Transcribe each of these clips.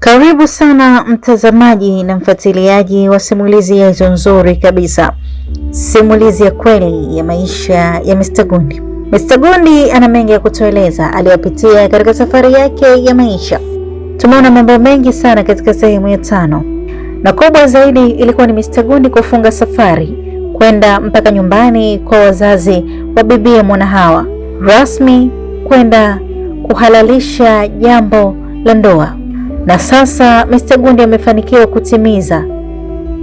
Karibu sana mtazamaji na mfuatiliaji wa simulizi yetu nzuri kabisa, simulizi ya kweli ya maisha ya Mr. Gundi. Mr. Gundi ana mengi ya kutueleza aliyopitia katika safari yake ya maisha. Tumeona mambo mengi sana katika sehemu ya 5, na kubwa zaidi ilikuwa ni Mr. Gundi kufunga safari kwenda mpaka nyumbani kwa wazazi wa bibie Mwanahawa, rasmi kwenda kuhalalisha jambo la ndoa. Na sasa Mr. Gundi amefanikiwa kutimiza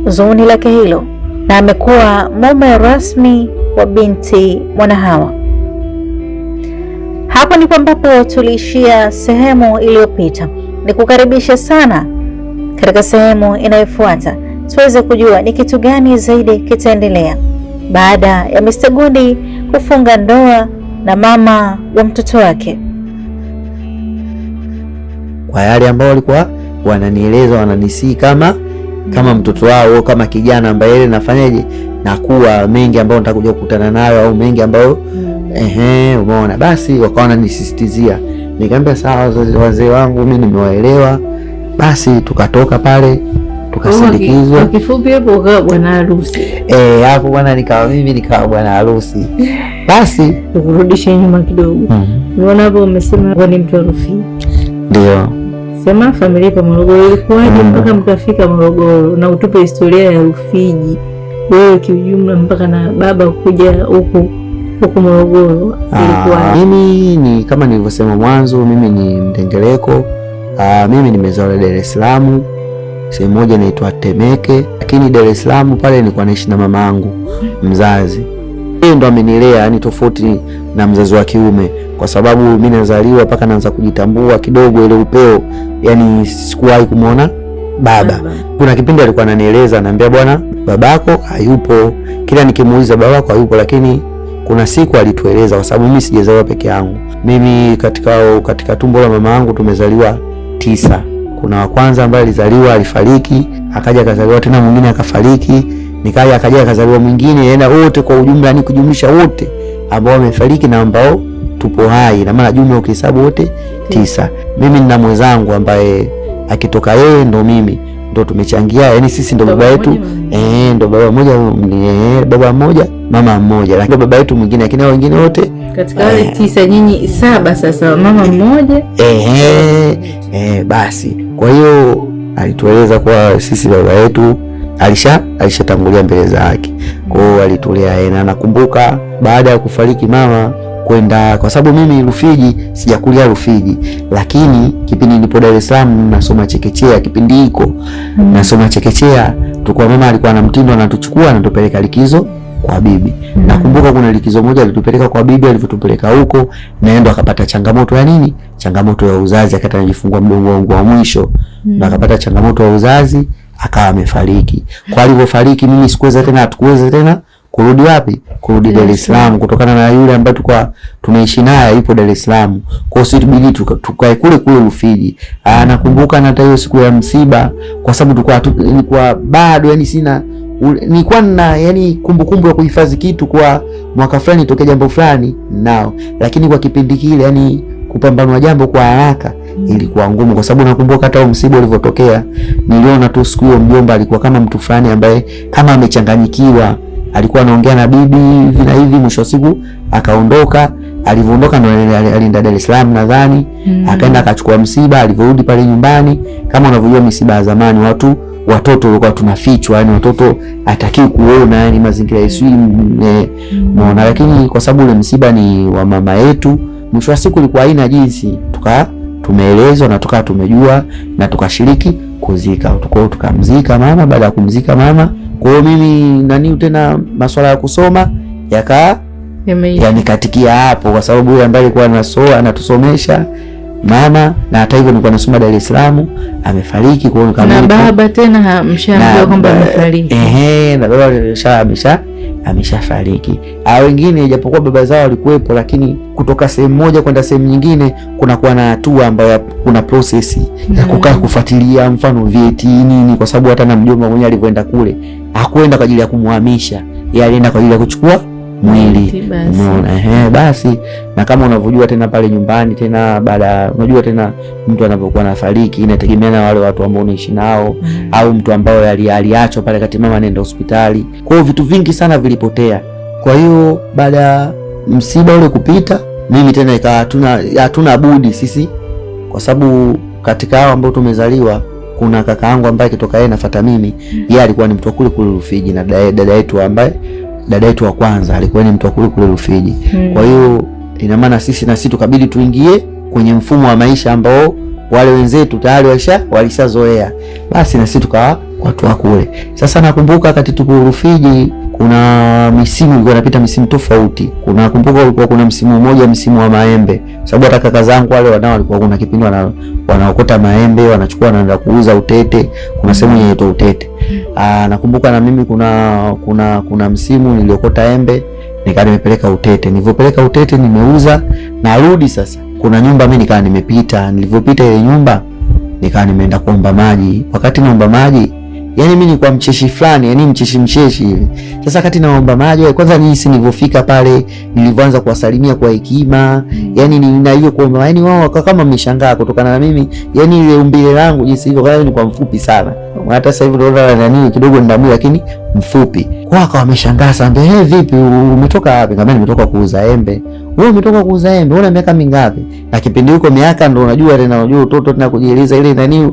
zuni lake hilo na amekuwa mume rasmi wa binti Mwanahawa. Hapo ndipo ambapo tuliishia sehemu iliyopita. Nikukaribisha sana katika sehemu inayofuata tuweze kujua ni kitu gani zaidi kitaendelea baada ya Mr. Gundi kufunga ndoa na mama wa mtoto wake. Kwa yale ambao walikuwa wananieleza, wananisii kama mtoto wao, kama kijana ambaye yeye nafanyaje na kuwa mengi ambao nitakuja kukutana nayo au mengi ambao umeona, basi wakawa wananisisitizia. Nikamwambia sawa wazee wangu, mimi nimewaelewa. Basi tukatoka pale tukasindikizwa. Kwa kifupi hapo kwa bwana harusi. Hapo bwana nikawa bwana harusi. Basi tukurudishe nyuma kidogo. Unaona hapo umesema ni mtu wa Rufiji. Ndio. Sema familia kwa Morogoro ilikuwaje mpaka mkafika Morogoro, na utupe historia ya Rufiji wewe kiujumla mpaka na baba kuja huku Morogoro ilikuwaje? Mimi ni kama nilivyosema mwanzo, mimi ni Mdengereko. Mimi nimezaliwa Dar es Salaam, sehemu moja inaitwa Temeke, lakini Dar es Salaam pale nilikuwa naishi na mama yangu mzazi. Yeye ndo amenilea, yani tofauti na mzazi wa kiume, kwa sababu mimi nazaliwa mpaka naanza kujitambua kidogo ile upeo, yani sikuwahi kumuona baba. Kuna kipindi alikuwa ananieleza, ananiambia bwana babako hayupo. Kila nikimuuliza babako hayupo, lakini kuna siku alitueleza, kwa sababu mimi sijazaliwa peke yangu. Mimi katika tumbo la mama yangu tumezaliwa 9. Kuna wa kwanza ambaye alizaliwa alifariki, akaja akazaliwa tena mwingine akafariki, nikaja akaja akazaliwa mwingine, yaani wote kwa ujumla ni kujumlisha wote ambao wamefariki na ambao tupo hai, na maana jumla ukihesabu wote 9. Mimi nina mwenzangu ambaye akitoka yeye ndo mimi ndo tumechangia, yani sisi ndo baba yetu ndo baba mmoja, baba mmoja mama mmoja, lakini baba yetu mwingine, lakini hao wengine wote katika wale 9 nyinyi 7 sasa mama mmoja. Basi kwa hiyo alitueleza kwa sisi baba yetu alishatangulia mbele za haki. Kwa hiyo alitulea yeye, na nakumbuka baada ya kufariki mama kwenda, kwa sababu mimi Rufiji sijakulia Rufiji, lakini kipindi nilipo Dar es Salaam nasoma chekechea, kipindi hiko nasoma chekechea, tulikuwa mama alikuwa na mtindo anatuchukua anatupeleka likizo kwa bibi. Nakumbuka kuna likizo moja alitupeleka kwa bibi, alivyotupeleka huko naenda akapata changamoto ya nini? Changamoto ya uzazi, akata anajifungua mdogo wangu wa mwisho. Na akapata changamoto ya uzazi akawa amefariki. Kwa alivyofariki mimi hatukuweza tena kurudi wapi? Kurudi Dar es Salaam, kutokana na yule ambaye tulikuwa tunaishi naye yupo Dar es Salaam. Kwa hiyo ilibidi tukae kule Rufiji. Nakumbuka na hiyo siku ya msiba, kwa sababu nilikuwa bado yani nilikuwa na yani kumbukumbu ya kuhifadhi kitu kwa mwaka fulani tokea jambo fulani nao, lakini kwa kipindi kile yani kupambanua jambo kwa haraka ilikuwa ngumu, kwa sababu nakumbuka hata msiba ulivyotokea niliona tu siku hiyo mjomba alikuwa kama mtu fulani ambaye kama amechanganyikiwa, alikuwa anaongea na bibi hivi na hivi, mwisho siku akaondoka. Alivyoondoka ndo alienda Dar es Salaam nadhani, akaenda akachukua msiba. Alivyorudi pale nyumbani, kama unavyojua misiba ya zamani watoto walikuwa tunafichwa, yani watoto hatakiwi kuona, yani mazingira yesu muona, lakini kwa sababu ule msiba ni wa mama yetu, mwisho wa siku ilikuwa haina jinsi, tumeelezwa na tumejua na tukashiriki kuzika. Tukamzika mama. Baada ya kumzika mama, kwa hiyo mimi tena masuala ya kusoma yanikatikia hapo, kwa sababu yule ambaye alikuwa anatusomesha mama, na hata hivyo nilikuwa nasoma Dar es Salaam, amefariki. Kwa hiyo na baba tena mshaambiwa kwamba amefariki. Na baba ameshafariki. Wengine ijapokuwa baba zao walikuwepo, lakini kutoka sehemu moja kwenda sehemu nyingine kunakuwa na hatua ambayo kuna process ya kukaa kufuatilia, mfano vyeti nini, kwa sababu hata na mjomba mwenyewe alivyoenda kule hakuenda kwa ajili ya kumhamisha, yeye alienda kwa ajili ya kuchukua mwili. Umeona? Basi na kama unavyojua tena pale nyumbani tena, baada unajua tena mtu anapokuwa anafariki inategemea na wale watu ambao unaishi nao au mtu ambao aliachwa pale kati mama anaenda hospitali. Kwa hiyo vitu vingi sana vilipotea. Kwa hiyo baada ya msiba ule kupita, mimi tena ikawa hatuna budi sisi, kwa sababu katika hao ambao tumezaliwa kuna kaka yangu ambaye kitoka yeye nafuata mimi, yeye alikuwa ni mtu kule Rufiji, na dada yetu wa kwanza alikuwa ni mtu kule Rufiji. Kwa hiyo ina maana sisi na sisi tukabidi tuingie kwenye mfumo wa maisha ambao wale wenzetu tayari walishazoea. Basi na sisi tukawa watu wa kule. Sasa nakumbuka wakati tuko Rufiji kuna misimu ilikuwa inapita, misimu tofauti. Nakumbuka ulikuwa kuna msimu mmoja, msimu wa maembe, sababu hata kaka zangu wale wanao walikuwa kuna kipindi wanaokota maembe wanachukua wanaenda kuuza Utete. Kuna sehemu inaitwa Utete. Nakumbuka na mimi kuna msimu niliokota embe nikaa nimepeleka Utete. Nilipopeleka Utete nimeuza, narudi sasa kuna nyumba mimi nikaa nimepita. Nilipopita ile nyumba nikaa nimeenda kuomba maji. Wakati naomba maji, yani mimi nilikuwa mcheshi fulani, yani mcheshi hivi. Sasa wakati naomba maji, kwanza jinsi nilipofika pale, nilivyoanza kuwasalimia kwa hekima, yani na hiyo kuomba, yani wao kama wameshangaa kutokana na mimi, yani ile umbile langu jinsi hivyo, kwa nilikuwa mfupi sana. Hata sasa hivi naona nani kidogo ndamu, lakini mfupi. Kwa wakawa wameshangaa sana, vipi umetoka wapi? Kama nimetoka kuuza embe. Wewe umetoka kuuza embe, una miaka mingapi? Na kipindi huko miaka ndio unajua tena, unajua utoto tena kujieleza ile nani.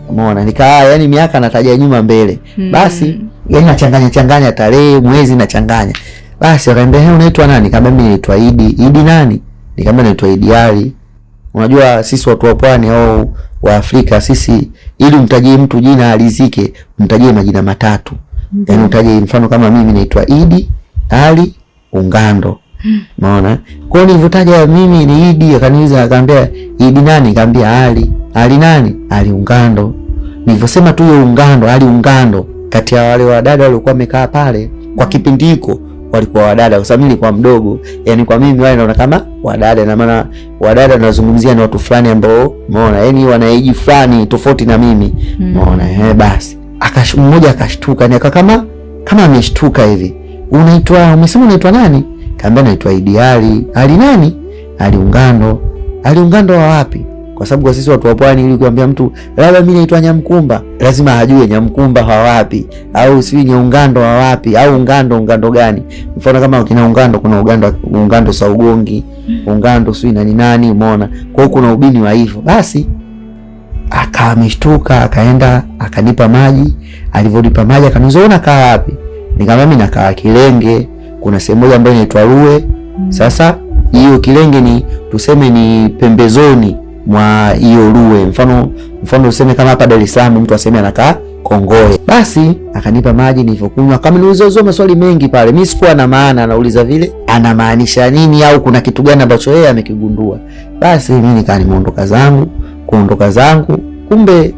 Umeona, nikaa yani miaka nataja nyuma mbele. Basi yani nachanganya tarehe, mwezi nachanganya. Basi wakaambia, unaitwa nani? Kama mimi naitwa Idi. Idi nani? Nikamwambia naitwa Idi Ali. Unajua sisi watu wa pwani au wa Afrika, sisi ili umtajie mtu jina alizike, mtajie majina matatu. Yani utaje mfano kama mimi naitwa Idi Ali Ungando. Umeona? Kwa hiyo nilivyotaja mimi ni Idi, akaniuliza akaambia Idi nani? Nikamwambia Ali. Ali nani? Ali Ungando. Nilivyosema tu hiyo Ungando, Ali Ungando, kati ya wale wadada waliokuwa wamekaa pale kwa kipindi hiko walikuwa wadada, kwa sababu nilikuwa mdogo. Yani kwa mimi wale naona kama wadada, na maana wadada nazungumzia ni watu fulani ambao umeona, yani wanaiji fulani tofauti na mimi. Umeona? Basi mmoja akashtuka, ni kama ameshtuka hivi. Umesema unaitwa nani? Kaambia naitwa Idi Ali. Ali nani? Ali Ungando. Ali Ungando wa wapi? Kwa sababu kwa sisi watu wa pwani, ili kuambia mtu labda mimi naitwa Nyamkumba, lazima ajue Nyamkumba wa wapi, au si Ungando wa wapi, au Ungando gani. Mfano kama kina Ungando, kuna Ungando Saugongi, Ungando si nani, umeona. Kwa hiyo kuna ubini wa hivyo. Basi akamshtuka, akaenda akanipa maji. Alivyonipa maji akaniuliza kaa wapi? Nikamwambia mimi nakaa Kilenge, kuna sehemu moja ambayo inaitwa Ruwe. Sasa hiyo Kilenge ni tuseme ni pembezoni mwa hiyo Ruwe. Mfano useme kama hapa Dar es Salaam mtu aseme anakaa Kongoe. Basi akanipa maji, nilipokunywa kama niuliza maswali mengi pale. Mimi sikuwa na maana, nauliza vile anamaanisha nini au kuna kitu gani ambacho yeye amekigundua. Basi mimi nikaa kuondoka zangu. Kumbe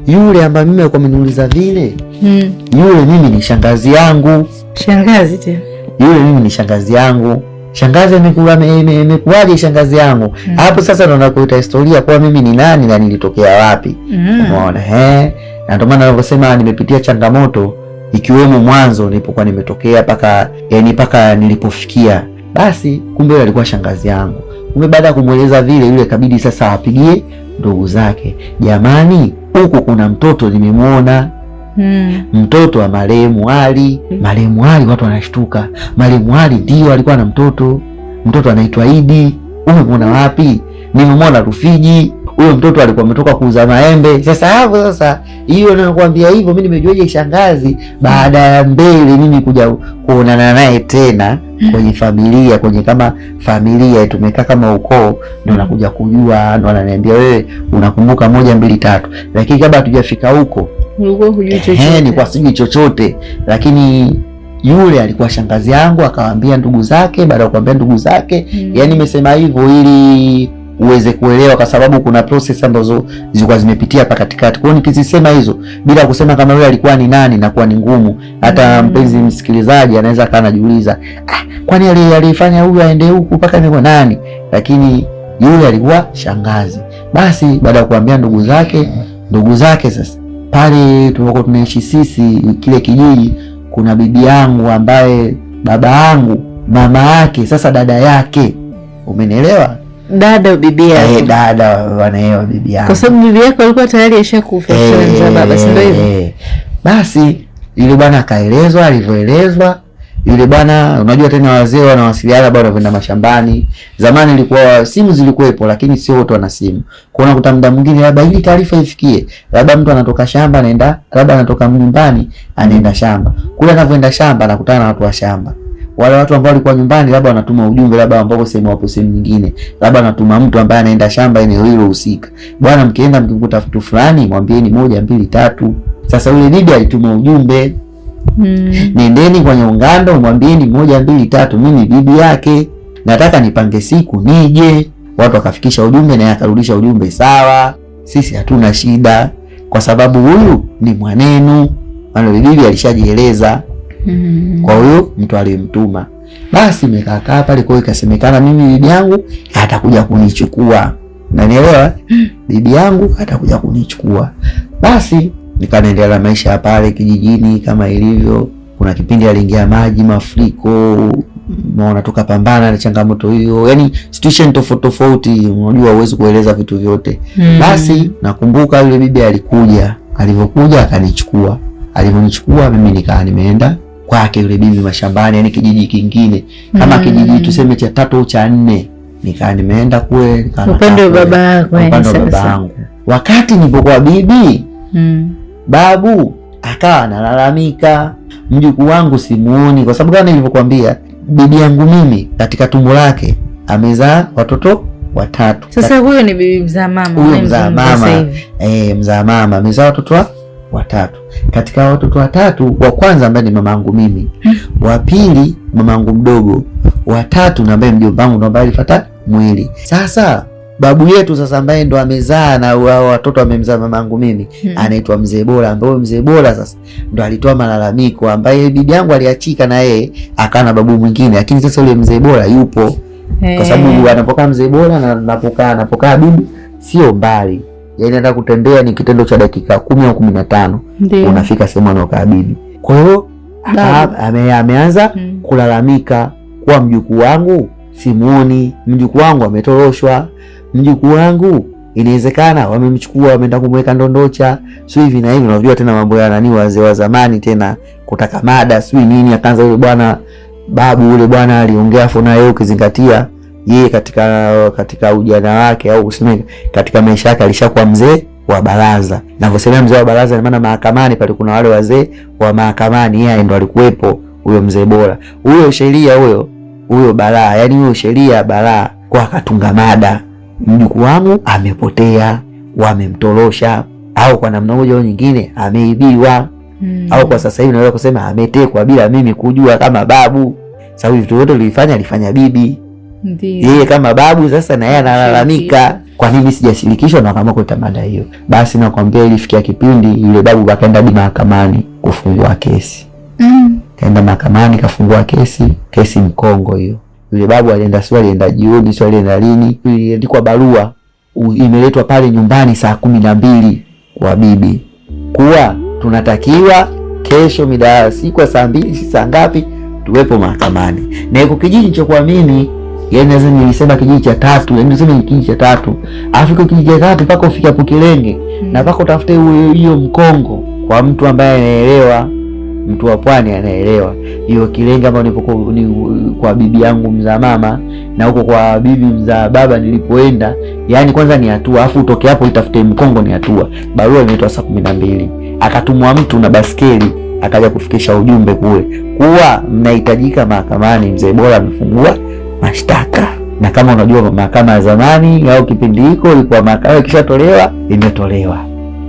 yule ambaye mimi alikuwa ameniuliza vile, yule mimi ni shangazi yangu. Shangazi tena? Yule mimi ni shangazi yangu. Shangazi imekuwaje shangazi yangu? Hapo sasa ndo nakuita historia kwa mimi ni nani na nilitokea wapi. Umeona? Na ndio maana nilivyosema nimepitia changamoto, ikiwemo mwanzo nilipokuwa nimetokea paka nilipofikia. Basi kumbe yule alikuwa shangazi yangu. Kumbe baada ya kumweleza vile, yule kabidi sasa apigie ndugu zake, jamani, huku kuna mtoto nimemuona. Mtoto wa marehemu Ali. Marehemu Ali, watu wanashtuka. Marehemu Ali ndio alikuwa na mtoto anaitwa Idi. Umemuona wapi? Nimemwona Rufiji. Huyo mtoto alikuwa ametoka kuuza maembe. Sasa hiyo nakwambia hivyo, mimi nimejuaje shangazi baada ya mbele mimi kuja kuonana naye tena kwenye familia, kwenye kama familia tumekaa kama ukoo, ndio nakuja kujua, ndio ananiambia wewe unakumbuka 1 2 3. Lakini kabla hatujafika huko ulikuwa hujui chochote. Ni kwa sijui chochote, lakini yule alikuwa shangazi yangu. Akawaambia ndugu zake, baada ya kuambia ndugu zake, yani nimesema hivyo ili uweze kuelewa, kwa sababu kuna process ambazo zilikuwa zimepitia hapa katikati. Kwa hiyo nikizisema hizo bila kusema kama yule alikuwa ni nani, na kuwa ni ngumu. Hata mpenzi msikilizaji anaweza kana anajiuliza, kwani alifanya huyu aende huku mpaka ni nani? Lakini yule alikuwa shangazi. Basi baada ya kuambia ndugu zake sasa pale tulikuwa tunaishi sisi kile kijiji, kuna bibi yangu ambaye baba yangu mama yake, sasa dada yake, umenielewa? Dada bibi yake. Dada wanaewa bibi yake. Kwa sababu bibi yake alikuwa tayari ashakufa mzaa baba, si ndio hivyo? Basi yule bwana akaelezwa, alivyoelezwa yule bwana, unajua tena wazee wanawasiliana bado wanaenda mashambani. Zamani ilikuwa simu zilikuwepo, lakini sio wote wana simu. Kwa unakuta muda mwingine labda ili taarifa ifikie, labda mtu anatoka shamba anaenda, labda anatoka nyumbani anaenda shamba. Kule anavyoenda shamba anakutana na watu wa shamba. Wale watu ambao walikuwa nyumbani labda wanatuma ujumbe, labda ambao sehemu wapo sehemu nyingine, labda anatuma mtu ambaye anaenda shamba eneo hilo husika. Bwana, mkienda mkikuta vitu fulani mwambieni 1 2 3. Sasa yule bibi alituma ujumbe, nendeni kwenye ungando mwambieni 1 2 3, mimi bibi yake nataka nipange siku nije. Watu wakafikisha ujumbe na akarudisha ujumbe, sawa, sisi hatuna shida kwa sababu huyu ni mwanenu. Maana bibi alishajieleza kwa huyo mtu aliyemtuma. Basi nimekaa pale, kwa ikasemekana mimi bibi yangu atakuja kunichukua. Unanielewa? Bibi yangu atakuja kunichukua. Basi nikaendelea maisha ya pale kijijini kama ilivyo. Kuna kipindi aliingia maji, mafuriko, unaona tukapambana na changamoto hiyo. Yaani situation tofauti, unajua huwezi kueleza vitu vyote. Basi nakumbuka yule bibi alikuja, alivyokuja akanichukua. Alivyonichukua mimi nikaa nimeenda kwake yule bibi mashambani, yani kijiji kingine kama kijiji tuseme cha 3 au cha 4. Nikaa nimeenda kule upande wa baba yangu. Wakati nilipokuwa bibi, babu akawa analalamika, mjukuu wangu simuoni, kwa sababu kama nilivyokuambia bibi yangu mimi katika tumbo lake amezaa watoto 3. Sasa huyo ni bibi mzaa mama. Huyo mzaa mama. Mzaa mama amezaa watoto 3. Katika watoto 3, wa kwanza ambaye ni mamangu mimi, wa pili mamangu mdogo, wa 3 na ambaye mjomba wangu ndo ambaye alifuata mwili. Sasa babu yetu sasa ambaye ndo amezaa na watoto amemzaa mamangu mimi, anaitwa Mzee Bora, ambaye Mzee Bora sasa ndo alitoa malalamiko, ambaye bibi yangu aliachika na yeye akana babu mwingine, lakini sasa yule Mzee Bora yupo. Kwa sababu anapokaa Mzee Bora na anapokaa bibi sio mbali. Yaani hata kutembea ni kitendo cha dakika 10 au 15 unafika sehemu anaokaa bibi. Kwa hiyo ameanza kulalamika kwa mjukuu wangu simuoni, mjukuu wangu ametoroshwa, mjukuu wangu inawezekana wamemchukua wameenda kumweka Ndondocha, sio hivi na hivi. Unajua tena mambo ya nani, wazee wa zamani tena kutaka mada sio nini. Akaanza yule bwana, babu yule bwana aliongea afu na yeye ukizingatia yeye katika ujana wake au useme katika maisha yake alishakuwa mzee wa baraza. Ninavyosema mzee wa baraza, maana mahakamani pale kuna wale wazee wa mahakamani, yeye ndo alikuwepo huyo Mzee Bora. Huyo sheria huyo balaa, yani huyo sheria balaa, kwa akatunga mada, mjukuu wangu amepotea, wamemtorosha, au kwa namna moja au nyingine ameibiwa, au kwa sasa hivi naweza kusema ametekwa bila mimi kujua kama babu. Sababu vitu vyote alifanya bibi. Ndiyo. Yeye kama babu sasa na yeye analalamika, kwa nini sijashirikishwa, na kama kuleta mada hiyo. Basi nakwambia ilifikia kipindi yule babu akaenda mahakamani kufungua kesi. Kaenda mahakamani kafungua kesi mkongo hiyo. Yule babu alienda jioni, alienda lini, iliandikwa barua imeletwa pale nyumbani saa 12 kwa bibi, kuwa tunatakiwa kesho mida siku ya saa 2 saa ngapi tuwepo mahakamani. Na iko kijiji cha kwa mimi, yaani naweza nilisema kijiji cha 3, yaani niseme kijiji cha 3. Afrika kijiji cha 3 mpaka ufike hapo Kilenge na mpaka utafute hiyo mkongo kwa mtu ambaye anaelewa, mtu wa pwani anaelewa. Hiyo Kilenge ambapo ni kwa bibi yangu mzaa mama na huko kwa bibi mzaa baba nilipoenda, yaani kwanza ni hatua, afu utoke hapo itafute mkongo ni hatua. Barua imeitwa saa 12. Akatumwa mtu na baskeli akaja kufikisha ujumbe kule kuwa mnahitajika mahakamani, Mzee Bora amefungua mashtaka. Na kama unajua mahakama ya zamani au kipindi hiko ilikuwa mahakama ikishatolewa imetolewa,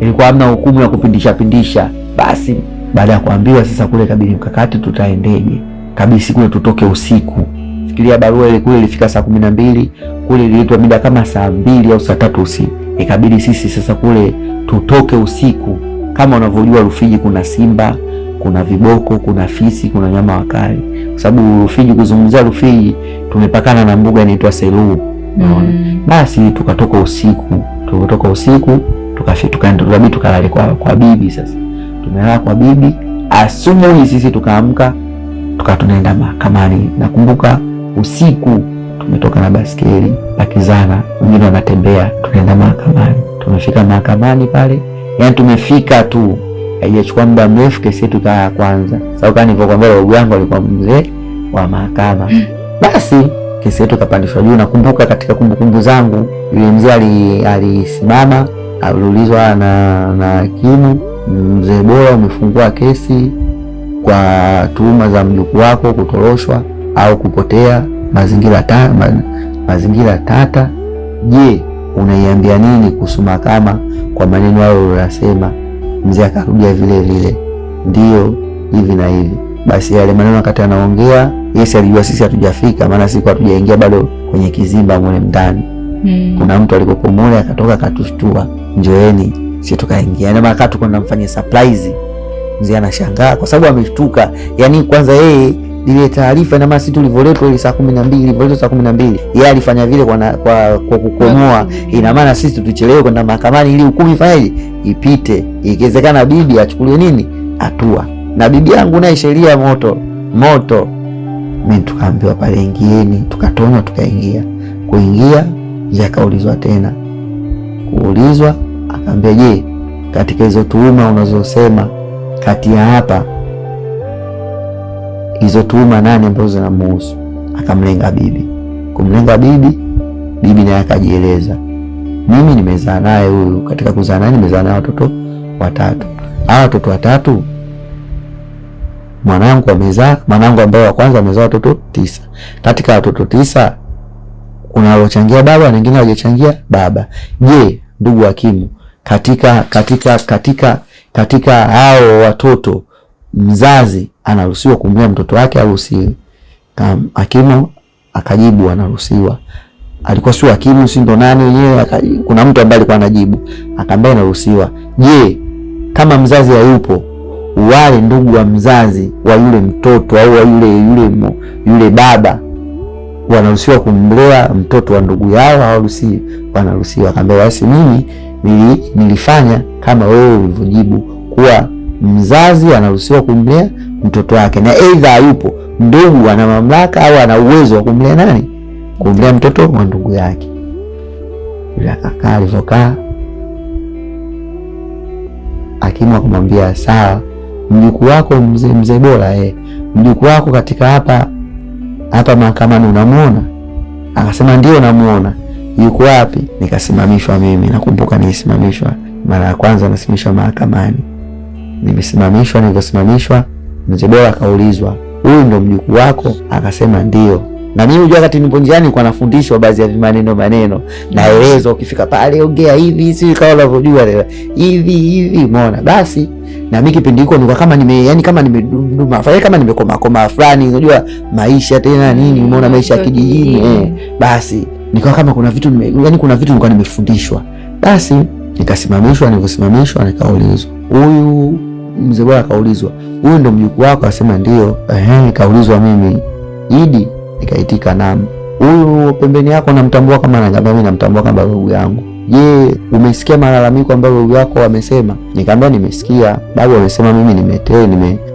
ilikuwa hamna hukumu ya kupindisha. Basi baada ya kuambiwa sasa kule kabili mkakati tutaendeje kabisa, kule tutoke usiku. Fikiria barua ile kule ilifika saa 12, kule iliitwa mida kama saa 2 au saa 3 usiku. Ikabidi sisi sasa kule tutoke usiku. Kama unavyojua Rufiji kuna simba, kuna viboko, kuna fisi, kuna nyama wakali. Kwa sababu Rufiji, kuzungumzia Rufiji tumepakana na mbuga inaitwa Selous. Unaona? Basi tukatoka usiku. Tulipotoka usiku tukaenda tukalale kwa bibi. Sasa tumelala kwa bibi, asubuhi sisi tukaamka tukawa tunaenda mahakamani. Nakumbuka usiku tumetoka na baskeli pakizana, wengine wanatembea, tunaenda mahakamani. Tumefika mahakamani pale, yani tumefika tu, haijachukua muda mrefu kesi yetu ikawa ya kwanza. Sababu kama nilivyokuambia babu yangu alikuwa mzee wa mahakama. Basi kesi yetu ikapandishwa juu. Nakumbuka katika kumbukumbu zangu, yule mzee alisimama, aliulizwa na hakimu, Mzee Bora, umefungua kesi kwa tuhuma za mjukuu wako kutoroshwa au kupotea, mazingira tata. Je, unaiambia nini kuhusu mahakama kwa maneno hayo uliyosema? Mzee akarudia vile vile, ndio hivi na hivi. Basi yale maneno wakati anaongea, Yes alijua sisi hatujafika, maana sisi hatujaingia bado kwenye kizimba mule ndani. Kuna mtu alikopo mule akatoka akatushtua, njoeni, sisi tukaingia. Na maana tuko tunamfanyia surprise. Mzee anashangaa kwa sababu ameshtuka. Yaani kwanza yeye ile taarifa na masi tulivyoletwa ile saa 12, yeye alifanya vile kwa kukomoa. Ina maana sisi tuchelewe kwenda mahakamani ili hukumu ifanyeje? Ipite. Ikiwezekana bibi achukulie nini? Hatua. Na bibi yangu naye sheria moto. Mimi tukaambiwa pale ingieni, tukatonywa tukaingia. Kuingia, Mzee akaulizwa tena. Kuulizwa, akaambia je, katika hizo tuhuma unazosema kati ya hapa hizo tuhuma nani ambazo zinamhusu? Akamlenga bibi. Kumlenga bibi naye akajieleza. Mimi nimezaa naye huyu, katika kuzaa naye nimezaa naye watoto 3. Hawa watoto 3 mwanangu ambaye wa kwanza amezaa watoto 9. Katika watoto 9 kuna waliochangia baba na wengine hawajachangia baba. Je, ndugu hakimu, katika hao watoto mzazi anaruhusiwa kumlea mtoto wake au si? Hakimu akajibu anaruhusiwa. Alikuwa sio hakimu, si ndo nani wenyewe, kuna mtu ambaye alikuwa anajibu, akaambia anaruhusiwa. Je, kama mzazi hayupo, wale ndugu wa mzazi wa yule mtoto au yule baba wanaruhusiwa kumlea mtoto wa ndugu yao au hawaruhusiwi? Wanaruhusiwa. Akaambia basi mimi nilifanya kama wewe ulivyojibu, kuwa mzazi anaruhusiwa kumlea mtoto wake, na aidha hayupo, ndugu ana mamlaka au ana uwezo wa kumlea nani? Kumlea mtoto wa ndugu yake. Yule akakaa alivyokaa, hakimu akamwambia sawa, mjukuu wako mzee Bora, mjukuu wako katika hapa mahakamani unamuona? Akasema ndio namuona. Yuko wapi? Nikasimamishwa mimi. Nakumbuka nilisimamishwa mara ya kwanza, nasimamishwa mahakamani. Nilivyosimamishwa, Mzee Bora akaulizwa, huyu ndo mjukuu wako? Akasema ndio. Na mimi unajua wakati nipo njiani kwa nafundishwa baadhi ya maneno naelezwa, ukifika pale ongea hivi, si kama unavyojua hivi, umeona? Basi na mimi kipindi hiko nilikuwa kama nimekoma fulani, unajua maisha tena nini, umeona maisha ya kijijini. Basi nikawa kama kuna vitu nilikuwa nimefundishwa. Basi nikasimamishwa. Nilivyosimamishwa nikaulizwa, huyu Mzee Bora akaulizwa, huyu ndo mjukuu wako? Asema ndio. Nikaulizwa mimi, Idi? Nikaitika naam. Huyu pembeni yako namtambua kama? Nikamwambia mimi namtambua kama babu yangu. Je, umesikia malalamiko ambayo babu yako wamesema? Nikamwambia nimesikia. Babu amesema mimi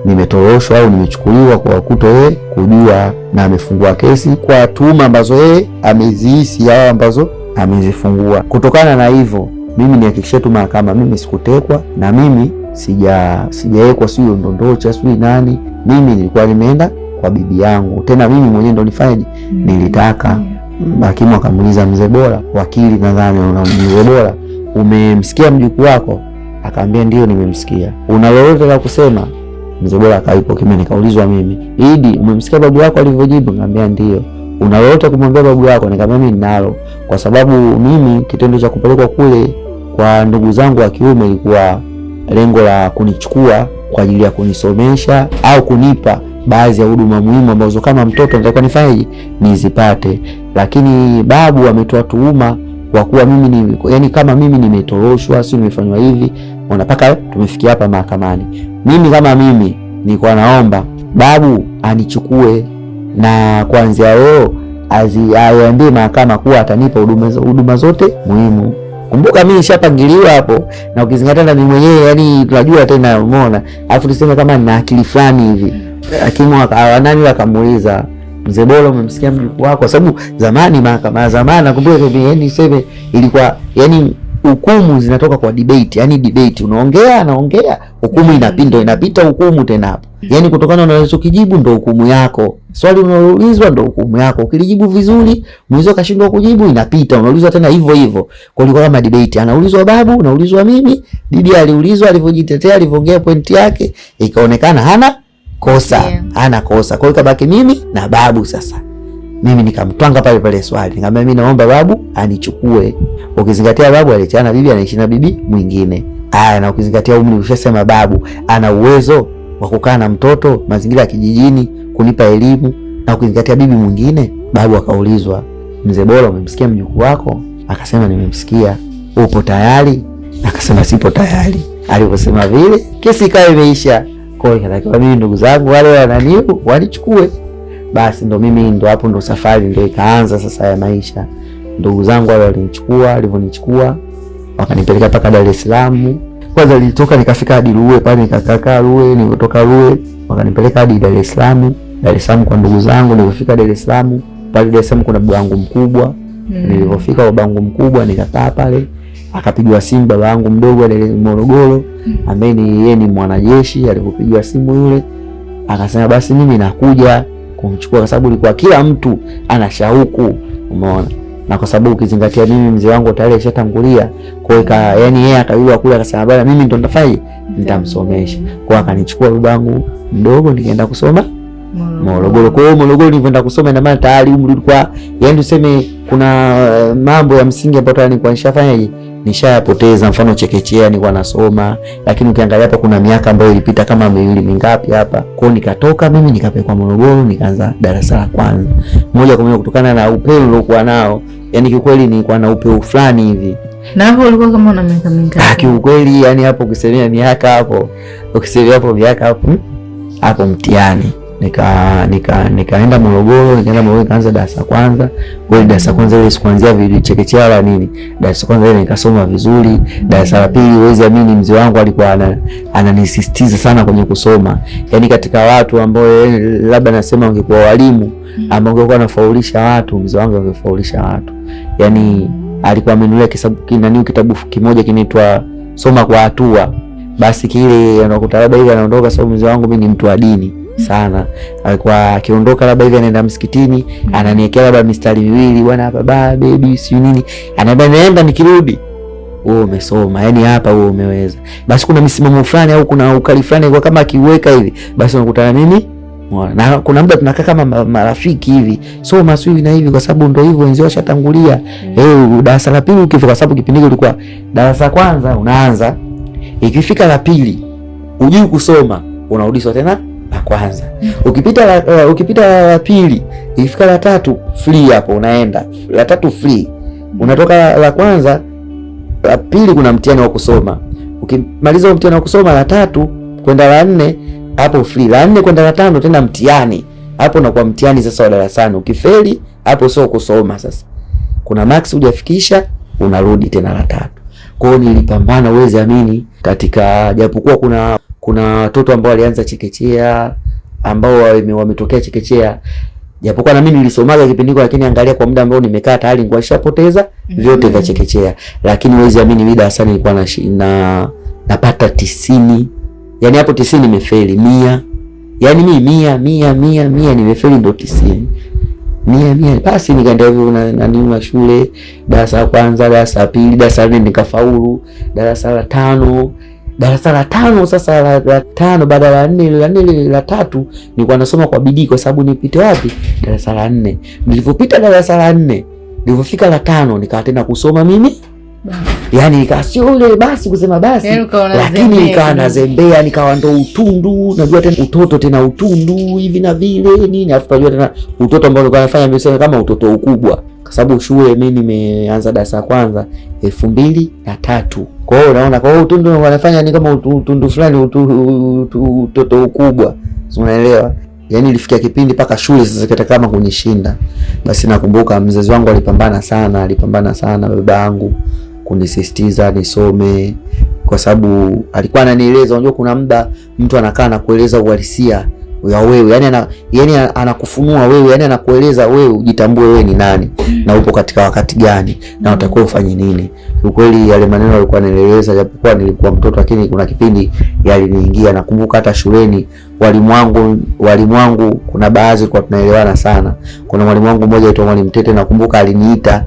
nimetoroshwa au nimechukuliwa kwa kuto yeye kujua, na amefungua kesi kwa tuhuma ambazo yeye amezihisi au ambazo amezifungua. Kutokana na hivyo, mimi nihakikishie tu mahakama, mimi sikutekwa na mimi sijawekwa sio ndondocha sio nani. Mimi nilikuwa nimeenda kwa bibi yangu, tena mimi mwenyewe ndo nifanyaje, nilitaka. Hakimu akamuuliza Mzee Bora, wakili nadhani, Mzee Bora, umemsikia mjukuu wako? Akaambia ndio nimemsikia. Una lolote la kusema? Mzee Bora akaipo kimya. Nikaulizwa mimi, Idi, umemsikia babu yako alivyojibu? Nikamwambia ndio. Una lolote kumwambia babu yako? Nikamwambia mimi ninalo, kwa sababu mimi kitendo cha kupelekwa kule kwa ndugu zangu wa kiume ilikuwa lengo la kunichukua kwa ajili ya kunisomesha au kunipa baadhi ya huduma muhimu ambazo kama mtoto nitakuwa nifanyaje, nizipate. Lakini babu ametoa tuhuma kwa kuwa mimi kama mimi nimetoroshwa, si nimefanywa hivi, mpaka tumefikia hapa mahakamani. Mimi kama mimi nilikuwa naomba babu anichukue, na kuanzia leo aiambie mahakama kuwa atanipa huduma zote muhimu. Kumbuka mimi nishapangiliwa hapo, na ukizingatia na mimi mwenyewe yani tunajua tena, umeona. Alafu tuseme kama nina akili fulani hivi. Hakimu nani akamuuliza, Mzee Bolo, umemsikia mjukuu wako? Sababu zamani mahakama zamani nakumbuka yani sema ilikuwa yani hukumu zinatoka kwa debate, yani debate unaongea anaongea, hukumu inapita hukumu tena hapo. Yani kutokana na unachokijibu ndio hukumu yako. Swali unaloulizwa ndio hukumu yako. Ukilijibu vizuri, mwizo kashindwa kujibu, inapita, unaulizwa tena hivyo hivyo. Kwa hiyo kama debate, anaulizwa babu, unaulizwa mimi, bibi aliulizwa, alivyojitetea, alivyoongea point yake, ikaonekana hana kosa, hana kosa. Kwa hiyo kabaki mimi na babu sasa. Mimi nikamtwanga pale pale swali. Nikamwambia mimi naomba babu anichukue. Ukizingatia babu aliachana bibi, anaishi na bibi mwingine. Na ukizingatia umri, ushasema babu ana uwezo wa kukaa na mtoto mazingira ya kijijini, kunipa elimu, na ukizingatia bibi mwingine. Babu akaulizwa, Mzee Bolo, umemsikia mjukuu wako? Akasema nimemsikia. Upo tayari? Akasema sipo tayari. Aliposema vile, kesi ikawa imeisha. Kwa hiyo natakiwa mimi ndugu zangu wale wananiu wanichukue. Basi ndo mimi ndo hapo ndo safari ndio ikaanza sasa ya maisha. Ndugu zangu wale walinichukua, walivyonichukua wakanipeleka mpaka Dar es Salaam. Kwanza nilitoka nikafika hadi Ruwe pale, nikakaa Ruwe, nilitoka Ruwe wakanipeleka hadi Dar es Salaam. Dar es Salaam kwa ndugu zangu. Nilipofika Dar es Salaam, pale Dar es Salaam kuna baba yangu mkubwa. Nilipofika baba yangu mkubwa nikakaa pale, akapigwa simu baba yangu mdogo wa Morogoro, ambaye yeye ni mwanajeshi. Alipopigiwa simu yule akasema basi mimi nakuja kumchukua, kwa sababu ilikuwa kila mtu ana shauku, umeona. Na kwa sababu ukizingatia mimi mzee wangu tayari alishatangulia, kwa hiyo yani yeye akayua kule, akasema bwana mimi ndo nitafanya nitamsomesha. Kwa hiyo akanichukua babangu mdogo nikaenda kusoma Morogoro. Kwa hiyo Morogoro nilipoenda kusoma, na maana tayari umri ulikuwa yani tuseme kuna mambo ya msingi ambayo tayari nilikuwa nishafanyaje, nishayapoteza. Mfano chekechea nilikuwa nasoma, lakini ukiangalia hapa kuna miaka ambayo ilipita kama miwili mingapi hapa. Kwa hiyo nikatoka mimi nikapelekwa Morogoro, nikaanza darasa la kwanza moja kwa moja, kutokana na upeo niliokuwa nao. Yani kiukweli nilikuwa na upeo fulani hivi. Na hapo ulikuwa kama una miaka mingapi? Kiukweli yani hapo ukisemea miaka hapo, ukisemea hapo miaka hapo mtihani. Nikaenda Morogoro, nikaanza darasa kwanza. Kwa darasa kwanza ile sikuanzia vichekechea wala nini. Darasa kwanza ile nikasoma vizuri. Darasa la pili, uwezi amini, mzee wangu alikuwa ananisisitiza sana kwenye kusoma. Yaani katika watu ambao labda nasema wangekuwa walimu ambao wangekuwa wanafaulisha watu, mzee wangu angefaulisha watu. Yaani alikuwa amenunulia kitabu kimoja kinaitwa Soma kwa Hatua. Basi kile anakuta labda hivi anaondoka, sababu mzee wangu mimi ni mtu wa dini sana. Alikuwa akiondoka labda hivi anaenda msikitini, ananiwekea labda mistari miwili, bwana baba baby si nini, anaambia naenda, nikirudi wewe umesoma, yani hapa wewe umeweza. Basi kuna misimamo fulani au kuna ukali fulani kwa kama akiweka hivi, basi unakutana mimi na kuna muda tunakaa kama marafiki hivi, soma sio na hivi, kwa sababu ndio hivyo wenzao washatangulia. Darasa la pili ukifika, kwa sababu kipindi kile ilikuwa darasa kwanza unaanza, ikifika la pili hujui kusoma unarudishwa tena la kwanza. Ukipita la pili, ikifika la tatu free, hapo unaenda la tatu free, unatoka la kwanza. La pili kuna mtihani wa kusoma, ukimaliza mtihani wa kusoma la tatu kwenda la nne, hapo free. La nne kwenda la tano tena mtihani, hapo unakuwa mtihani sasa wa darasani. Ukifeli hapo sio kusoma, sasa kuna max hujafikisha, unarudi tena la tatu. Kwa hiyo nilipambana, uwezi amini, katika japokuwa kuna watoto ambao walianza chekechea ambao wametokea chekechea, japokuwa na mimi nilisomaga kipindi hiko, lakini angalia kwa muda ambao nimekaa tayari nilikuwa nishapoteza vyote vya chekechea. Lakini uwezi amini, mimi darasani nilikuwa napata 90. Yani hapo 90 nimefeli 100. Yani mimi 100 nimefeli ndo 90. 100. Basi nikaenda hivyo na shule, darasa la kwanza, darasa la pili, darasa la 4 nikafaulu, darasa la 5. Darasa la 5 sasa la 5 baada ya la 4 la 3 nilikuwa nasoma kwa bidii, kwa sababu nipite wapi? Darasa la 4. Nilipopita darasa la 4, nilipofika la 5 nikawa tena kusoma mimi. Yani nikasio ule basi kusema basi, lakini nikawa nazembea, nikawa ndo utundu, najua tena utoto, tena utundu hivi na vile nini, afu najua tena utoto ambao nilikuwa nafanya mimi kama utoto ukubwa, kwa sababu shule mimi nimeanza darasa la kwanza 2003. Kwa hiyo unaona, kwa hiyo utundu wanafanya ni kama utundu fulani, utoto ukubwa, unaelewa? Yani ilifikia kipindi paka shule sasa zikata kama kunishinda. Basi nakumbuka mzazi wangu alipambana sana baba yangu kunisisitiza nisome, kwa sababu alikuwa ananieleza, unajua kuna muda mtu anakaa na kueleza uhalisia ya wewe, yani anakufunua wewe, yani anakueleza wewe ujitambue wewe ni nani na upo katika wakati gani na unatakiwa ufanye nini. Ukweli yale maneno alikuwa ananieleza, japokuwa nilikuwa mtoto, lakini kuna kipindi yaliniingia. Nakumbuka hata shuleni walimu wangu kuna baadhi kwa tunaelewana sana. Kuna mwalimu wangu mmoja aitwa Mwalimu Tete, nakumbuka aliniita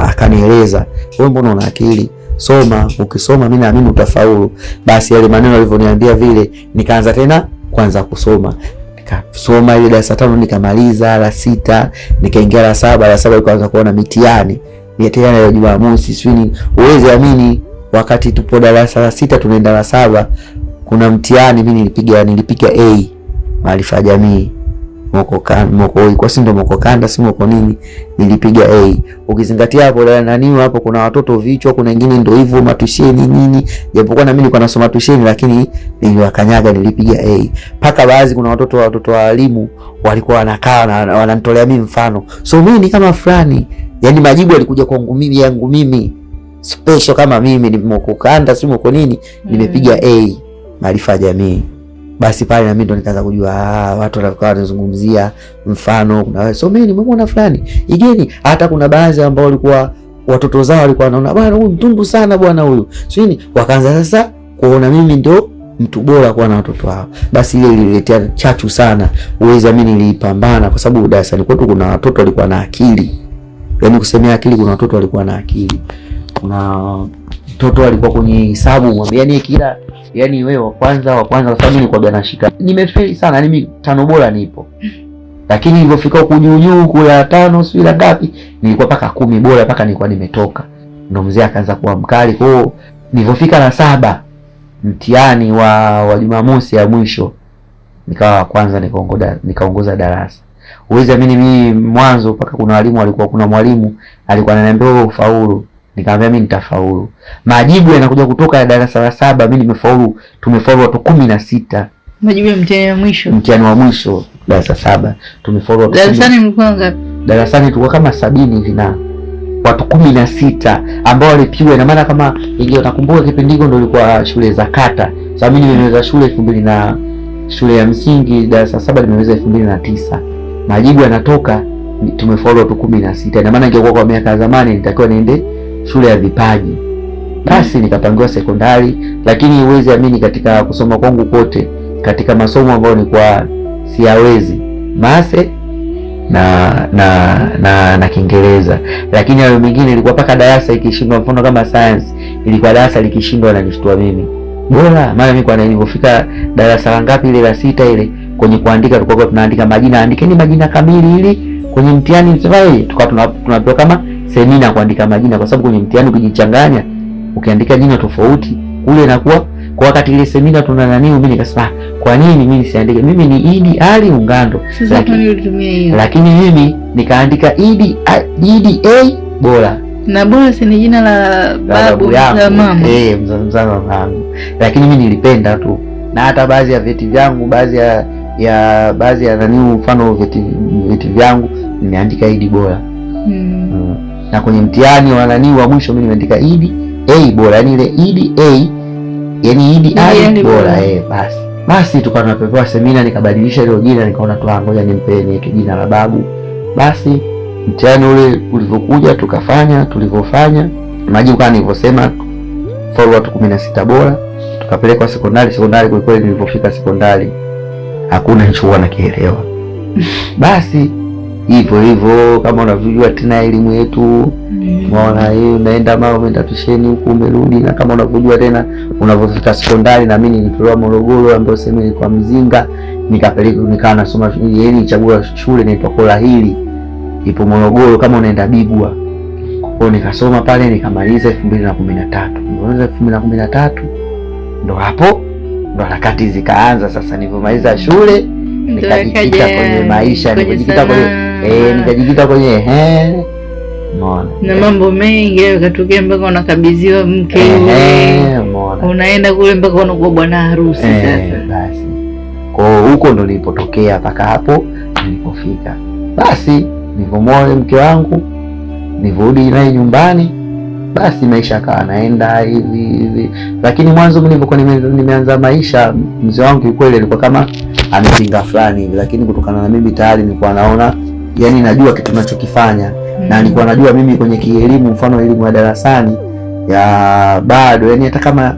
akanieleza, wewe mbona una akili, soma, ukisoma mimi naamini utafaulu. Basi yale maneno alivyoniambia vile, nikaanza tena kwanza kusoma. Nikasoma ile darasa 5 nikamaliza, la 6 nikaingia la 7. La 7 nikaanza kuona mitihani ya Jumamosi swini. Uweze amini, wakati tupo darasa la 6 tunaenda la 7, kuna mtihani mimi nilipiga A, maarifa ya jamii, moko kwa si ndo moko kanda si moko nini, nilipiga A. Ukizingatia hapo hapo kuna watoto vichwa, kuna wengine ndio hivyo matusheni nini, japokuwa na mimi nilikuwa nasoma tusheni, lakini niliwakanyaga, nilipiga A. Paka baadhi kuna watoto wa walimu walikuwa wanakaa na wananitolea mimi mfano, so mimi ni kama fulani, yani majibu yalikuja kwangu mimi, yangu mimi special, kama mimi ni moko kanda si moko nini, nimepiga A, maarifa ya jamii. Basi pale na mimi ndo nikaanza kujua watu walikuwa wanazungumzia mfano, kuna so mimi nimemwona fulani igeni. Hata kuna baadhi ambao walikuwa watoto zao walikuwa wanaona bwana huyu mtundu sana bwana huyu swini, wakaanza sasa kuona mimi ndio mtu bora kwa na watoto wao. Basi ile ililetea chachu sana. Uweza mimi nilipambana, kwa sababu darasani kwetu kuna watoto walikuwa na akili, yani kusemea akili, kuna watoto walikuwa na akili. Kuna mtoto alikuwa kwenye hesabu mwambiani kila, yani wewe wa kwanza, kwa sababu nilikuwa nashika, nimefeli sana, mimi 5 bora nipo, lakini nilipofika huko juu kula 5 sio la ngapi, nilikuwa paka 10 bora, paka nilikuwa nimetoka. Ndio mzee akaanza kuwa mkali. Kwa hiyo nilipofika la 7 mtihani wa Jumamosi ya mwisho, nikawa wa kwanza, nikaongoza darasa. Uwezi amini, mimi mwanzo paka kuna mwalimu alikuwa ananiambia wewe ufaulu, nikamwambia mimi nitafaulu. Majibu yanakuja kutoka ya darasa la 7, mimi nimefaulu, tumefaulu watu 16. Majibu ya mtihani wa mwisho darasa 7 tumefaulu watu. Darasani mlikuwa ngapi? Darasani tulikuwa kama 70 hivi na watu 16 ambao walipigwa. Ina maana kama ingeo, nakumbuka kipindi hicho ndio ilikuwa shule za kata. Sasa mimi nimeweza shule 2000 na shule ya msingi darasa 7 nimeweza 2009. Majibu yanatoka tumefaulu watu 16. Ina maana ingekuwa kwa miaka ya zamani nitakiwa niende shule ya vipaji. Basi nikapangiwa sekondari, lakini uwezi amini, katika kusoma kwangu kote, katika masomo ambayo nilikuwa siyawezi, mase na Kiingereza, lakini hayo mengine ilikuwa paka darasa ikishindwa, mfano kama science ilikuwa darasa likishindwa na nishtua mimi bora. Maana mimi kwa nilipofika darasa la ngapi ile la 6 ile, kwenye kuandika tulikuwa tunaandika majina, andikeni majina kamili ili kwenye mtihani msemaje, tukawa tunapewa kama semina kuandika majina, kwa sababu kwenye mtihani ukijichanganya ukiandika jina tofauti kule inakuwa. Kwa wakati ile semina tuna mimi nikasema kwa nini mimi nisiandike, mimi ni Idi Ali Ungando, lakini mimi nikaandika Idi A bora, na bora si ni jina la babu ya mama, mzazi wangu. Lakini mimi nilipenda tu, na hata baadhi ya vyeti vyangu, baadhi ya mfano vyeti vyangu nimeandika Idi bora. Na kwenye mtihani wa mwisho mimi nimeandika Idi A bora, yani ile Idi A, yani Idi Ali bora. Basi tukawa tunapewa semina, nikabadilisha ile jina, nikaona tu ngoja nimpeni jina la babu. Basi mtihani ule ulivyokuja tulivyofanya, majibu kama nilivyosema, faulu watu 16 bora, tukapelekwa sekondari. Kwa kweli nilipofika sekondari hakuna nilichokuwa nakielewa. Basi hivyo kama unavyojua tena elimu yetu, unaona hiyo unaenda mara umeenda tusheni huku umerudi, na kama unavyojua tena unavyofika sekondari, na mimi nilitolewa Morogoro ambayo sema ilikuwa Mzinga, nikapelekwa nikaa nasoma yani chagua shule inaitwa Kolahili ipo Morogoro, kama unaenda Bigwa. Kwa nikasoma pale nikamaliza 2013. Ndio 2013 ndo hapo ndo harakati zikaanza sasa. Nilipomaliza shule nikajikita kwenye maisha, nikajikita kwenye umeona, na mambo mengi yakatokea mpaka unakabidhiwa mke unaenda kule mpaka unakuwa bwana harusi. Sasa basi kwa huko ndo nilipotokea mpaka hapo nilipofika. Basi nilipomwoa mke wangu, nilirudi naye nyumbani, Basi maisha akawa naenda hivi. Lakini mwanzo mimi nilipokuwa nimeanza maisha, mzee wangu kweli alikuwa kama amepinga fulani hivi, lakini kutokana na mimi tayari nilikuwa naona, yani najua kitu ninachokifanya na nilikuwa najua mimi kwenye kielimu, mfano elimu ya darasani ya bado, yani hata kama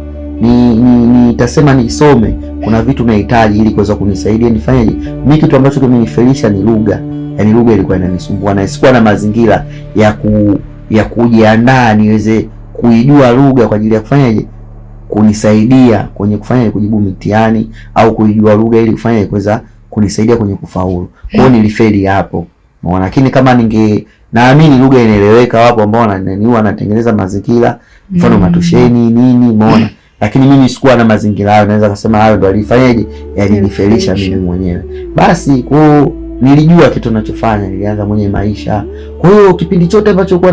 nitasema nisome, kuna vitu nahitaji ili kuweza kunisaidia nifanyeje. Mimi kitu ambacho kimenifelisha ni lugha, yani lugha ilikuwa inanisumbua na sikuwa na mazingira ya kujiandaa niweze kuijua lugha kwa ajili ya kufanyaje, kunisaidia kwenye kufanya kujibu mitihani, au kuijua lugha ili kufanya kuweza kunisaidia kwenye kufaulu. Kwa hiyo nilifeli hapo. Unaona, lakini kama naamini lugha inaeleweka, wapo ambao wanatengeneza mazingira, mfano matusheni nini, umeona. Lakini mimi sikuwa na mazingira hayo, naweza kusema hayo ndo alifanyaje, yalinifelisha mimi mwenyewe. Basi kwa nilijua kitu ninachofanya, nilianza mwenye maisha. Kwa hiyo kipindi chote ambacho kwa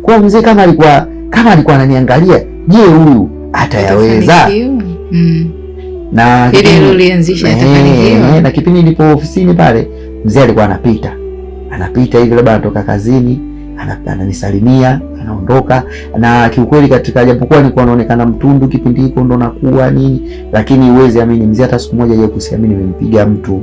kwa mzee kama alikuwa ananiangalia, je, huyu atayaweza? Na ile ulianzisha atafanikiwa. Na kipindi nilipo ofisini pale, mzee alikuwa anapita hivi, labda anatoka kazini, ananisalimia, anaondoka. Na kiukweli katika japokuwa nilikuwa naonekana mtundu kipindi hicho, ndo nakuwa nini, lakini uweze amini, mzee hata siku moja yeye kusiamini nimempiga mtu,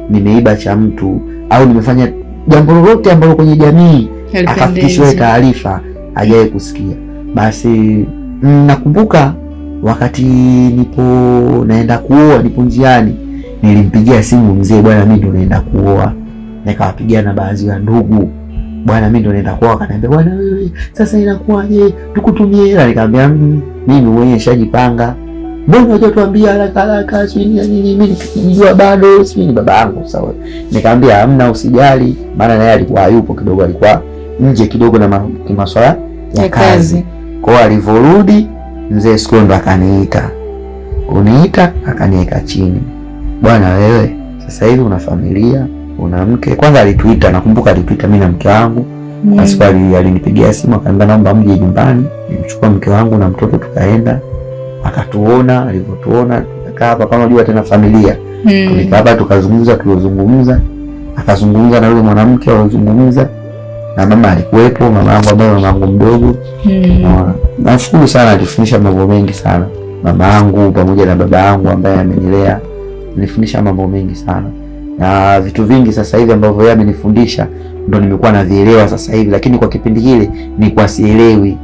nimeiba cha mtu, au nimefanya jambo lolote ambalo kwenye jamii akafikishwe taarifa hajawahi kusikia. Basi nakumbuka wakati naenda kuoa, nipo njiani, nilimpigia simu mzee, bwana mimi ndo naenda kuoa. Nikawapigia na baadhi ya ndugu, bwana mimi ndo naenda kuoa. Akaniambia, bwana wewe sasa inakuwaje, tukutumie hela? Nikamwambia mimi mwenyewe nishajipanga, mbona unatuambia haraka chini ya nini, mimi nikijua bado si ni baba yangu. Sawa, nikamwambia hamna, usijali, maana naye alikuwa hayupo kidogo, alikuwa nje kidogo na masuala ya kazi. Kwa alivyorudi mzee siku ndo akaniita, akaniweka chini, bwana wewe sasa hivi una familia, una mke. Kwanza alituita, nakumbuka alituita mimi na mke wangu. Basi alinipigia simu akaniambia naomba mje nyumbani. Nimchukua mke wangu na mtoto tukaenda, akatuona. Alivyotuona tukakaa hapa kama unajua tena familia. Tulikaa hapa tukazungumza, akazungumza na yule mwanamke, walizungumza na mama alikuwepo, mama yangu ambaye mama yangu mdogo. Nashukuru sana, alifundisha mambo mengi sana mama yangu, pamoja na baba yangu ambaye amenilea. Nilifundisha mambo mengi sana, na vitu vingi sasa hivi ambavyo yeye amenifundisha ndo nimekuwa navielewa sasa hivi, lakini kwa kipindi kile nilikuwa sielewi.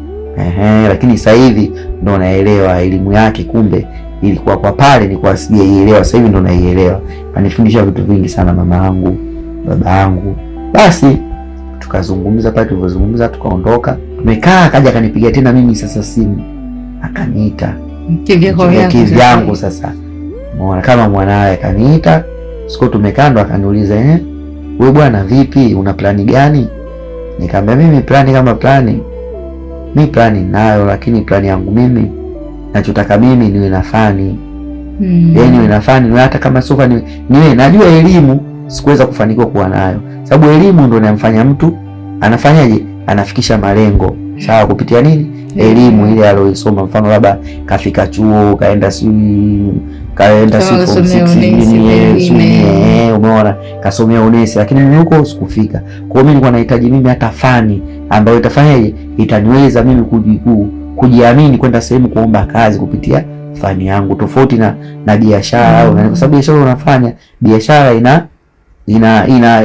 Lakini sasa hivi ndo naelewa elimu yake, kumbe ilikuwa kwa pale nilikuwa sijaielewa, sasa hivi ndo naielewa. Anifundisha vitu vingi sana mama yangu, baba yangu. Basi tukazungumza pale, tulivyozungumza tukaondoka, tumekaa, akaja akanipigia tena mimi sasa simu, akaniita kivyangu sasa, muona kama mwanae, akaniita. Siku tumekaa ndo akaniuliza, wewe bwana vipi, una plani gani? Nikamwambia mimi plani kama plani, mimi plani nayo, lakini plani yangu mimi nachotaka mimi niwe na fani. Yaani niwe na fani, hata kama sofa niwe najua elimu sikuweza kufanikiwa kuwa nayo, sababu elimu ndio inamfanya mtu anafanyaje, anafikisha malengo. Sawa, kupitia nini? Elimu ile aliyosoma. Mfano labda kafika chuo, kaenda form 6, umeona, kasomea unesi, lakini mimi huko sikufika. Kwa hiyo mimi nilikuwa nahitaji mimi hata fani ambayo itafanyaje, itaniweza mimi kujiamini kwenda sehemu kuomba kazi kupitia fani yangu, tofauti na biashara au kwa sababu biashara unafanya biashara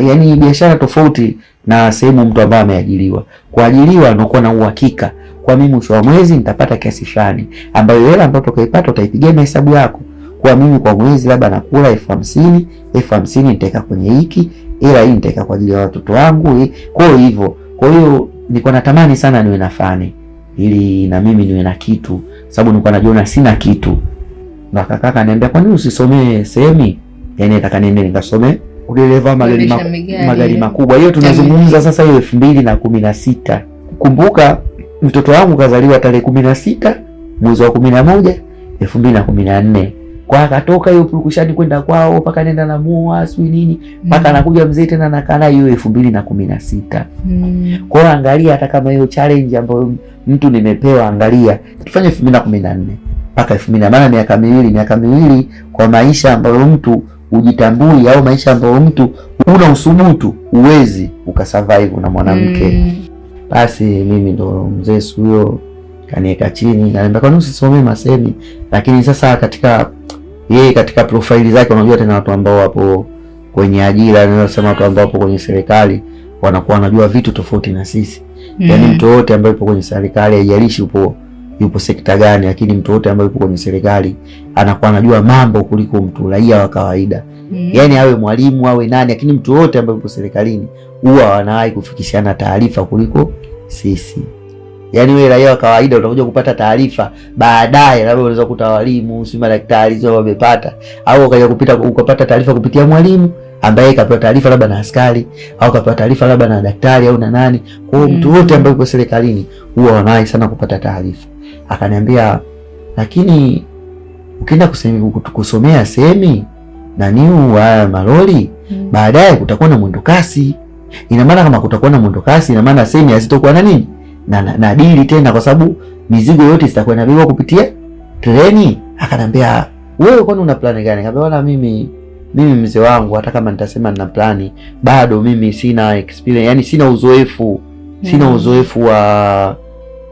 yani biashara tofauti na sehemu mtu ambaye ameajiriwa. Kuajiriwa unakuwa na uhakika kwa mimi mwisho wa mwezi nitapata kiasi fulani, ambayo hela ambayo utakaipata utaipigia hesabu yako. Kwa mimi kwa mwezi labda nakula 50,000 nitaweka kwenye hiki, hela hii nitaweka kwa ajili ya watoto wangu. Kwa hivyo nilikuwa natamani sana niwe na fani ili na mimi niwe na kitu, sababu nilikuwa najiona sina kitu. Na kaka akaniambia, kwa nini usisomee sehemu, yani nataka niende nikasome udereva magari makubwa. Hiyo tunazungumza sasa hiyo 2016. Kumbuka mtoto wangu kazaliwa tarehe 16 mwezi wa 11 2014. Kwa akatoka hiyo purukushani kwenda kwao mpaka nenda na mua sui nini mpaka anakuja mzee tena nakala hiyo 2016. Kwa hiyo angalia, hata kama hiyo challenge ambayo mtu nimepewa, angalia tufanye 2014 mpaka 2000, maana miaka miwili kwa maisha ambayo mtu ujitambui, au maisha ambayo mtu una usubutu, uwezi ukasurvive na mwanamke. Basi mimi ndo mzee huyo kaniweka chini, naambia kwa nini usisomee masemi? Lakini sasa katika profaili zake, unajua tena watu ambao wapo kwenye ajira, ninasema watu ambao wapo kwenye serikali wanakuwa wanajua vitu tofauti na sisi. Yaani mtu wote ambaye yupo kwenye serikali, haijalishi yupo sekta gani, lakini mtu wote ambaye yupo kwenye serikali anakuwa anajua mambo kuliko mtu raia wa kawaida. Yaani awe mwalimu awe nani, lakini mtu wote ambaye yupo serikalini huwa wanawahi kufikishana taarifa kuliko sisi. Yaani wewe raia wa kawaida utakuja kupata taarifa baadaye, labda unaweza kukuta walimu, si madaktari sio wamepata, au ukapata taarifa kupitia mwalimu ambaye kapewa taarifa labda na askari, au kapewa taarifa labda na daktari au na nani. Kwa hiyo mtu wote ambaye yuko serikalini huwa wanawahi sana kupata taarifa. Akaniambia, lakini ukienda kusomea semi haya malori, baadaye kutakuwa na mwendo kasi. Ina maana kama kutakuwa na mwendo kasi, ina maana semi hazitokuwa na nini na dili tena, kwa sababu mizigo yote itakuwa inabebwa kupitia treni. Akaniambia, wewe kwani una plani gani? Nikamwambia, wala mimi mzee wangu, hata kama nitasema nina plani, bado mimi sina experience, yani sina uzoefu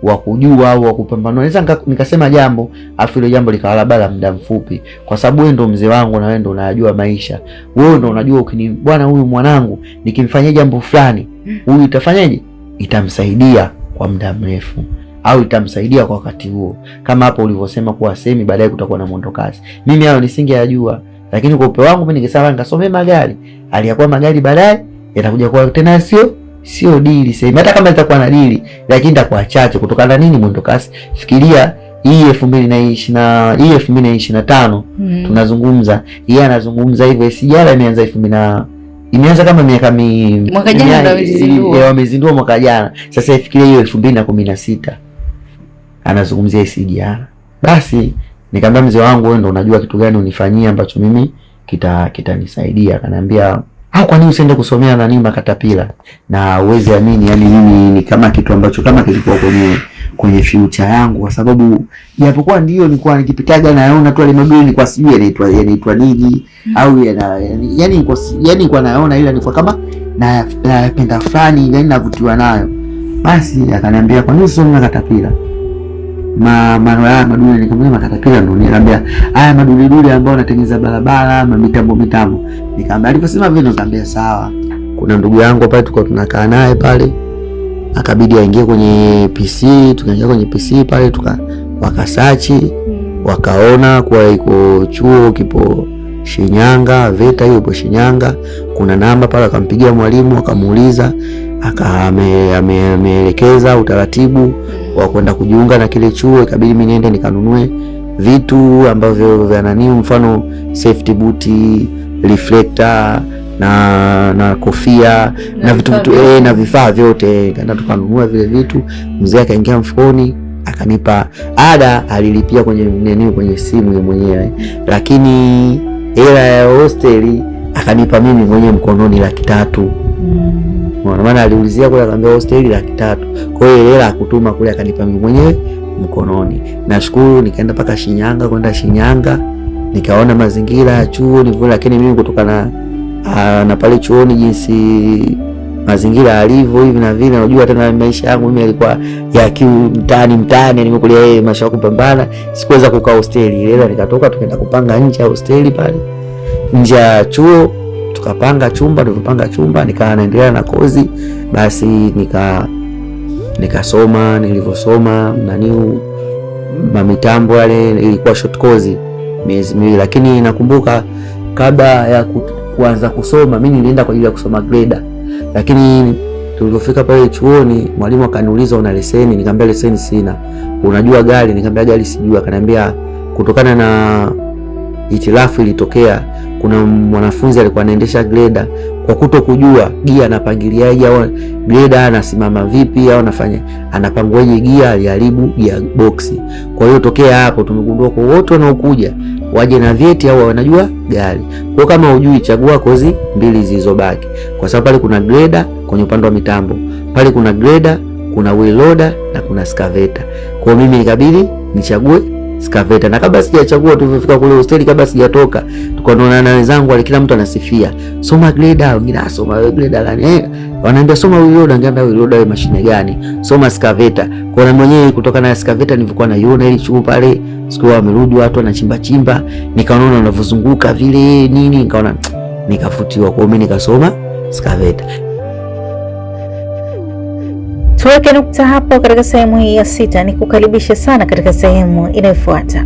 wa kujua au wa kupambana. Naweza nikasema jambo afu ile jambo likawala muda mfupi, kwa sababu wewe ndo mzee wangu na wewe ndo unajua maisha. Wewe ndo unajua bwana, huyu mwanangu nikimfanyia jambo fulani, huyu itafanyaje, itamsaidia kwa muda mrefu au itamsaidia kwa wakati huo. Kama hapo ulivyosema kuwa semi baadaye kutakuwa na mwendo kasi, mimi hayo nisingeyajua, lakini kwa upeo wangu mimi ningesema nikasomea magari, aliyakuwa magari baadaye yatakuja kwa tena sio dili sema, hata kama itakuwa na dili lakini itakuwa chache kutokana na nini, mwendo kasi. Fikiria hii 2025 tunazungumza, yeye anazungumza hivyo, sijala imeanza kama miaka mwaka jana ndio wamezindua mwaka jana. Sasa ifikirie hiyo 2016 anazungumzia sijala. Basi nikamwambia, mzee wangu, wewe ndo unajua kitu gani unifanyie ambacho mimi kitanisaidia. Akaniambia, kwa nini usiende kusomea makatapila na uweze amini, yani mimi ni kama kitu ambacho kama kilikuwa kwenye future yangu, kwa sababu japokuwa ndio nilikuwa nikipitaga naona tu ile magari nilikuwa sijui yanaitwa nini au yani kwa naona, ila nilikuwa kama napenda fulani, yani navutiwa nayo. Basi akaniambia, kwa nini usome makatapila madule? Nikamwambia makatapila ndo niambia haya madule ambao wanatengeneza barabara mitambo. Nikamwambia, aliposema vile nikamwambia sawa. Kuna ndugu yangu pale tulikuwa tunakaa naye pale, akabidi aingie kwenye PC, tukaingia kwenye PC pale wakasachi, wakaona kuwa iko chuo kipo Shinyanga, VETA hiyo ipo Shinyanga, kuna namba pale. Akampigia mwalimu akamuuliza, ameelekeza utaratibu wa kwenda kujiunga na kile chuo. Ikabidi mimi niende nikanunue vitu ambavyo vya mfano safety boot, reflector na kofia na vitu na vifaa vyote, kaenda tukanunua vile vitu. Mzee akaingia mfukoni akanipa ada, alilipia kwenye simu mwenyewe, lakini hela ya hosteli akanipa mimi mwenyewe mkononi 300,000. Maana aliulizia kule, akaambia hosteli 300,000. Kwa hiyo hela akutuma kule akanipa mimi mwenyewe mkononi. Nashukuru, nikaenda mpaka Shinyanga nikaona mazingira ya chuo ndivyo, lakini mimi kutokana na pale chuoni jinsi mazingira alivyo hivi na vile, unajua tena maisha yangu mimi yalikuwa ya mtaani, nimekulia maisha ya kupambana, sikuweza kukaa hosteli. Ile nikatoka tukaenda kupanga nje ya hosteli pale nje ya chuo, tukapanga chumba, nikaa naendelea na kozi. Basi nikasoma, nilivyosoma mitambo yale ilikuwa short course miezi miwili, lakini nakumbuka kabla ya kuanza kusoma mimi nilienda kwa ajili ya kusoma grader, lakini tulipofika pale chuoni mwalimu akaniuliza, una leseni? Nikamwambia leseni sina. Unajua gari? Nikamwambia gari sijui. Akaniambia kutokana na hitilafu ilitokea, kuna mwanafunzi alikuwa anaendesha grader, kwa kutokujua gia anapangiliaje au grader anasimama vipi au anapanguaje gia, aliharibu gia box. Kwa hiyo tokea hapo tumegundua kwa wote wanaokuja waje na vyeti au wanajua gari. Kwa kama hujui, chagua kozi 2 zilizobaki, kwa sababu pale kuna grader kwenye upande wa mitambo, pale kuna grader, kuna wheel loader na kuna excavator. Kwa mimi nikabidi nichague skaveta. Na kabla sijachagua, tulifika kule hosteli, kabla sijatoka tukaonana na wenzangu wale, kila mtu anasifia soma grader, wengine asoma grader gani, wanaambia soma wheelloader, ngamba wheelloader mashine gani, soma skaveta. Kwa na mwenyewe kutoka na skaveta nilikuwa naiona ile chuo pale, siku wamerudi watu wanachimba chimba, nikaona wanavyozunguka vile nini, nikaona nikafutiwa, kwa mimi nikasoma skaveta. Tuweke nukta hapo katika sehemu hii ya 6. Nikukaribisha sana katika sehemu inayofuata.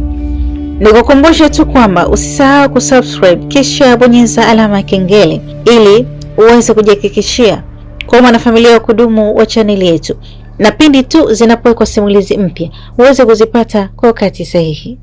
Nikukumbushe tu kwamba usisahau kusubscribe kisha bonyeza alama ya kengele ili uweze kujihakikishia kwa mwanafamilia wa kudumu wa chaneli yetu, na pindi tu zinapowekwa simulizi mpya uweze kuzipata kwa wakati sahihi.